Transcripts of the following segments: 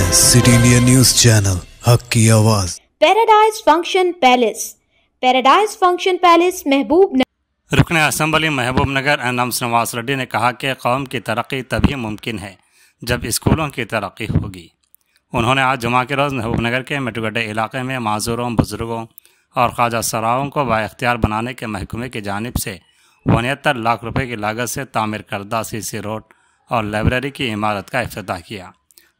City India news channel हक की आवाज। Paradise function palace. Paradise function palace महबूब रुकन असम्बली महबूब नगर एनएम श्रीनिवास रेड्डी ने कहा कि कौम की तरक्की तभी मुमकिन है जब स्कूलों की तरक्की होगी। उन्होंने आज जुमा के रोज़ महबूब नगर के मेटुगड्डे इलाके में माजूरों, बुजुर्गों और ख्वाजा सराओं को बाइख्तियार बनाने के महकमे की जानिब से 69 लाख रुपए की लागत से तामीर करदा सीसी रोड और लाइब्रेरी की इमारत का इफ्तिताह किया।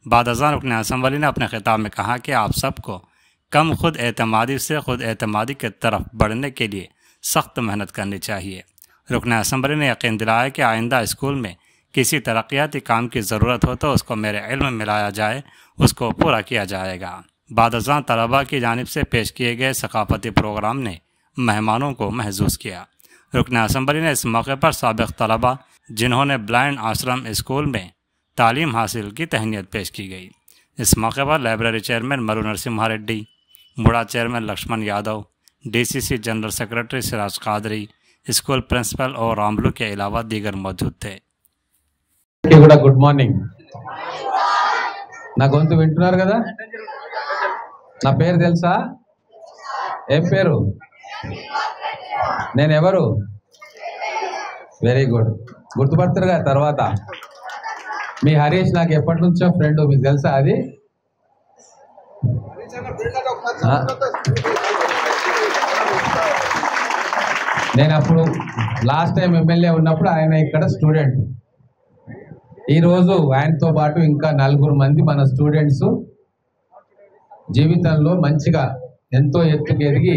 बाद अज़ान रुकन असम्बली ने अपने खिताब में कहा कि आप सबको कम खुद एतमादी से खुद एतमादी की तरफ बढ़ने के लिए सख्त मेहनत करनी चाहिए। रुकन असम्बली ने यकीन दिलाया कि आइंदा स्कूल में किसी तरक्याती काम की ज़रूरत हो तो उसको मेरे इल्म में मिलाया जाए, उसको पूरा किया जाएगा। बाद अज़ान तलबा की जानिब से पेश किए गए सकाफ़ती प्रोग्राम ने मेहमानों को महसूस किया। रुकन असम्बली ने इस मौके पर साबिक़ तलबा जिन्होंने ब्लाइंड आश्रम स्कूल में तालीम हासिल की तहनीत पेश की गई। इस मौके पर लाइब्रेरी चेयरमैन मरु नरसिम्हा रेड्डी, मुड़ा chairman Lakshman Yadav, DCC general secretary Siraj Qadri, school principal और रामलू के अलावा दीगर मौजूद थे। गुड మార్నింగ్ నా గొంతు వింటున్నారు కదా? నా పేరు తెలుసా? ఏం పేరు? నేను ఎవరు? వెరీ గుడ్, గుర్తుపడతారు కదా తర్వాత. మీ హరీష్ నాకు ఎప్పటి నుంచో ఫ్రెండ్, మీకు తెలుసా అది? నేను అప్పుడు లాస్ట్ టైం ఎమ్మెల్యే ఉన్నప్పుడు ఆయన ఇక్కడ స్టూడెంట్. ఈరోజు ఆయనతో పాటు ఇంకా 4 మంది మన స్టూడెంట్స్ జీవితంలో మంచిగా ఎంతో ఎత్తుకు ఎదిగి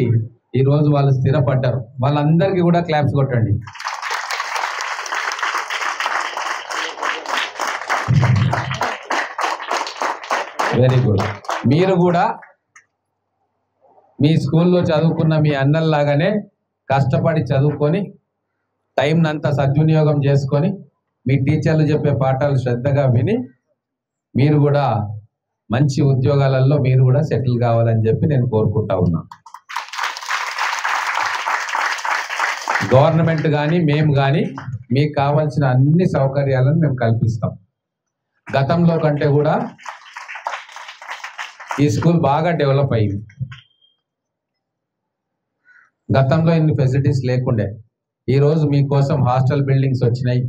ఈరోజు వాళ్ళు స్థిరపడ్డారు. వాళ్ళందరికీ కూడా క్లాప్స్ కొట్టండి. Very good. మీరు కూడా మీ స్కూల్లో చదువుకున్న మీ అన్నల్లాగానే కష్టపడి చదువుకొని టైంనంతా సద్వినియోగం చేసుకొని మీ టీచర్లు చెప్పే పాఠాలు శ్రద్ధగా విని మీరు కూడా మంచి ఉద్యోగాలలో మీరు కూడా సెటిల్ కావాలని చెప్పి నేను కోరుకుంటా ఉన్నా. గవర్నమెంట్ కానీ మేము కానీ మీకు కావాల్సిన అన్ని సౌకర్యాలను మేము కల్పిస్తాం. గతంలో కంటే కూడా ఈ స్కూల్ బాగా డెవలప్ అయింది. గతంలో ఇన్ని ఫెసిలిటీస్ లేకుండే. ఈరోజు మీకోసం హాస్టల్ బిల్డింగ్స్ వచ్చినాయి,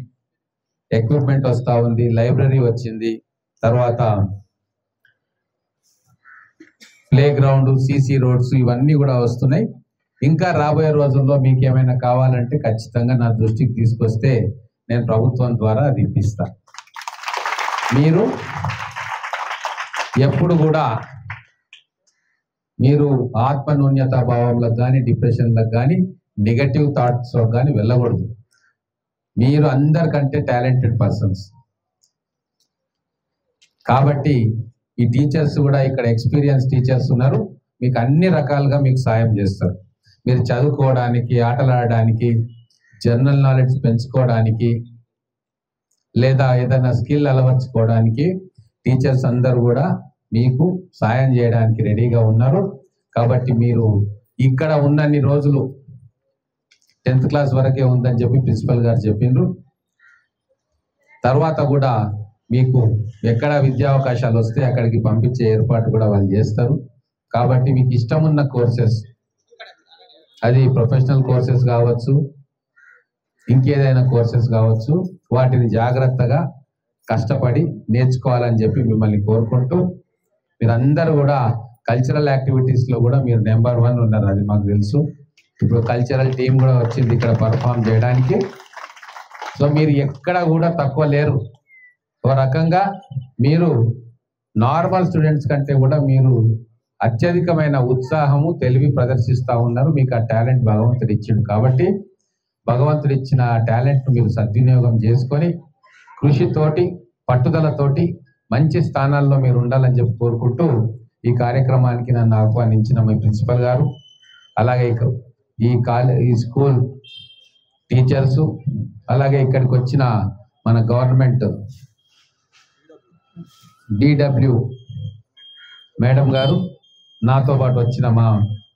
ఎక్విప్మెంట్ వస్తూ ఉంది, లైబ్రరీ వచ్చింది, తర్వాత ప్లే గ్రౌండ్, సీసీ రోడ్స్ ఇవన్నీ కూడా వస్తున్నాయి. ఇంకా రాబోయే రోజుల్లో మీకు ఏమైనా కావాలంటే ఖచ్చితంగా నా దృష్టికి తీసుకొస్తే నేను ప్రభుత్వం ద్వారా అది ఇప్పిస్తా. మీరు ఎప్పుడు కూడా మీరు ఆత్మన్యూన్యతా భావంలకు కానీ డిప్రెషన్లకు కానీ నెగటివ్ థాట్స్లో కానీ వెళ్ళకూడదు. మీరు అందరికంటే టాలెంటెడ్ పర్సన్స్ కాబట్టి ఈ టీచర్స్ కూడా ఇక్కడ ఎక్స్పీరియన్స్ టీచర్స్ ఉన్నారు. మీకు అన్ని రకాలుగా మీకు సాయం చేస్తారు. మీరు చదువుకోవడానికి, ఆటలాడడానికి, జనరల్ నాలెడ్జ్ పెంచుకోవడానికి, లేదా ఏదైనా స్కిల్ అలవర్చుకోవడానికి టీచర్స్ అందరూ కూడా మీకు సాయం చేయడానికి రెడీగా ఉన్నారు. కాబట్టి మీరు ఇక్కడ ఉన్నన్ని రోజులు 10th క్లాస్ వరకే ఉందని చెప్పి ప్రిన్సిపల్ గారు చెప్పిండ్రు. తర్వాత కూడా మీకు ఎక్కడ విద్యా అవకాశాలు వస్తే అక్కడికి పంపించే ఏర్పాటు కూడా వాళ్ళు చేస్తారు. కాబట్టి మీకు ఇష్టం ఉన్న కోర్సెస్, అది ప్రొఫెషనల్ కోర్సెస్ కావచ్చు, ఇంకేదైనా కోర్సెస్ కావచ్చు, వాటిని జాగ్రత్తగా కష్టపడి నేర్చుకోవాలని చెప్పి మిమ్మల్ని కోరుకుంటూ, మీరందరూ కూడా కల్చరల్ యాక్టివిటీస్లో కూడా మీరు నెంబర్ 1 ఉన్నారు, అది మాకు తెలుసు. ఇప్పుడు కల్చరల్ టీం కూడా వచ్చింది ఇక్కడ పర్ఫామ్ చేయడానికి. సో మీరు ఎక్కడ కూడా తక్కువ లేరు. ఒక రకంగా మీరు నార్మల్ స్టూడెంట్స్ కంటే కూడా మీరు అత్యధికమైన ఉత్సాహము, తెలివి ప్రదర్శిస్తూ ఉన్నారు. మీకు ఆ టాలెంట్ భగవంతుడు ఇచ్చిండు. కాబట్టి భగవంతుడు ఇచ్చిన ఆ టాలెంట్ మీరు సద్వినియోగం చేసుకొని కృషితోటి, పట్టుదలతోటి మంచి స్థానాల్లో మీరు ఉండాలని చెప్పి కోరుకుంటూ ఈ కార్యక్రమానికి నన్ను ఆహ్వానించిన మీ ప్రిన్సిపల్ గారు, అలాగే ఈ స్కూల్ టీచర్సు, అలాగే ఇక్కడికి వచ్చిన మన గవర్నమెంట్ డిడబ్ల్యూ మేడం గారు, నాతో పాటు వచ్చిన మా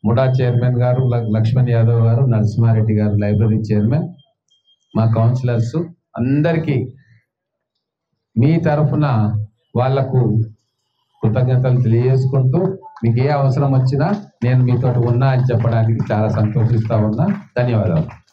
ముడా చైర్మన్ గారు లక్ష్మణ్ యాదవ్ గారు, నరసింహారెడ్డి గారు లైబ్రరీ చైర్మన్, మా అందరికీ మీ తరఫున వాళ్లకు కృతజ్ఞతలు తెలియజేసుకుంటూ మీకు ఏ అవసరం వచ్చినా నేను మీతో ఉన్నా అని చెప్పడానికి చాలా సంతోషిస్తా ఉన్నా. ధన్యవాదాలు.